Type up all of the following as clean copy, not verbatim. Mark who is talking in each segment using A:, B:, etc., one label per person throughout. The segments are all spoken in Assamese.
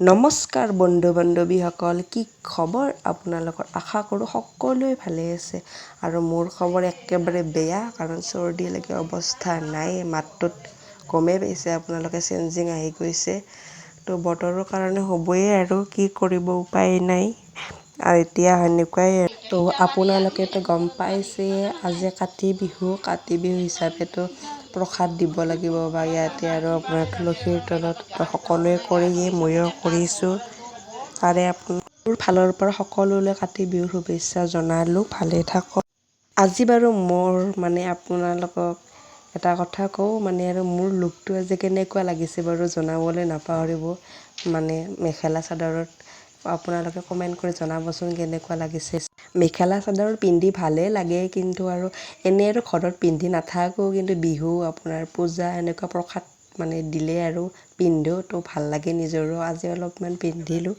A: নমস্কাৰ বন্ধু বান্ধৱীসকল, কি খবৰ আপোনালোকৰ? আশা কৰোঁ সকলোৱে ভালে আছে আৰু মোৰ খবৰ একেবাৰে বেয়া, কাৰণ চৰ্দি লাগি অৱস্থা নাই। মাতটোত গমেই পাইছে আপোনালোকে, চেঞ্জিং আহি গৈছে। তো বতৰৰ কাৰণে হ'বই আৰু, কি কৰিব, উপায় নাই। আৰু এতিয়া সেনেকুৱাই। তো আপোনালোকেতো গম পাইছে আজি কাতি বিহু হিচাপেতো প্ৰসাদ দিব লাগিব, বা ইয়াতে আৰু আপোনাৰ তুলসীৰ তলত সকলোৱে কৰিয়ে ময়ো কৰিছোঁ। তাৰে মোৰ ফালৰ পৰা সকলোলৈ কাতি বিহুৰ শুভেচ্ছা জনালোঁ। ভালে থাকক। আজি বাৰু মোৰ আপোনালোকক এটা কথা কওঁ, আৰু মোৰ লুকটো আজি কেনেকুৱা লাগিছে বাৰু জনাবলৈ নাপাহৰিব। মেখেলা চাদৰত আপোনালোকে কমেণ্ট কৰি জনাবচোন কেনেকুৱা লাগিছে। মেখেলা চাদৰ পিন্ধি ভালেই লাগে, কিন্তু আৰু এনেই আৰু ঘৰত পিন্ধি নাথাকোঁ, কিন্তু বিহু আপোনাৰ পূজা এনেকুৱা প্ৰসাদ দিলে আৰু পিন্ধোঁ, তো ভাল লাগে নিজৰো। আজি অলপমান পিন্ধিলোঁ।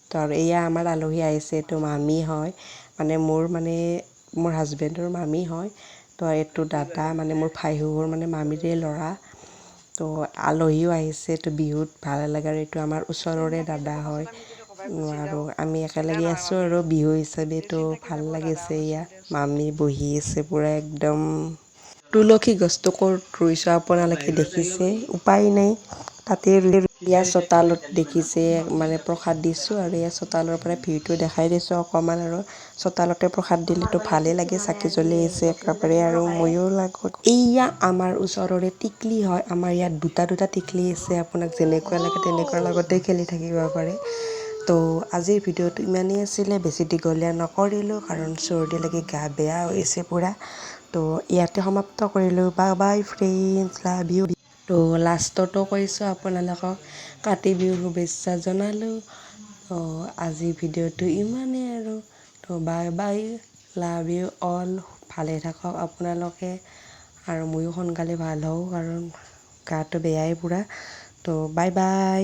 A: তো আৰু এয়া আমাৰ আলহী আহিছে, এইটো মামী হয়, মোৰ হাজবেণ্ডৰ মামী হয়। তো এইটো দাদা, মোৰ ভাই শহুৰ মামীৰে ল'ৰা। তো আলহীও আহিছে, তো বিহুত ভাল লাগে। আৰু এইটো আমাৰ ওচৰৰে দাদা হয়, আৰু আমি একেলগে আছোঁ আৰু বিহু হিচাপে। তো ভাল লাগিছে। এয়া মামী বহি আছে পূৰা একদম। তুলসী গছটো ক'ত ৰুইছোঁ আপোনালোকে দেখিছে, উপায় নাই, তাতে ইয়াৰ চোতালত দেখিছে প্ৰসাদ দিছোঁ। আৰু ইয়াৰ চোতালৰ পৰা ভিউটো দেখাই দিছোঁ অকণমান। আৰু চোতালতে প্ৰসাদ দিলেতো ভালেই লাগে, চাকি জ্বলি আছে একেবাৰে, আৰু ময়ো লগত। এইয়া আমাৰ ওচৰৰে টিকলি হয়, আমাৰ ইয়াত দুটা টিকলি আছে, আপোনাক যেনেকুৱা লাগে তেনেকুৱাৰ লগতে খেলি থাকিব পাৰে। তো আজিৰ ভিডিঅ'টো ইমানেই আছিলে, বেছি দীঘলীয়া নকৰিলোঁ, কাৰণ চৰ্দি লাগি গা বেয়া হৈছে পূৰা। তো ইয়াতে সমাপ্ত কৰিলোঁ। Bye bye friends, love you. তো লাষ্টতো কৈছোঁ আপোনালোকক কাতি বিহুৰ শুভেচ্ছা জনালোঁ। তো আজিৰ ভিডিঅ'টো ইমানেই আৰু। তো bye bye, love you all. ভালে থাকক আপোনালোকে, আৰু ময়ো সোনকালে ভাল হওঁ, কাৰণ গাটো বেয়াই পূৰা। তো বাই বাই।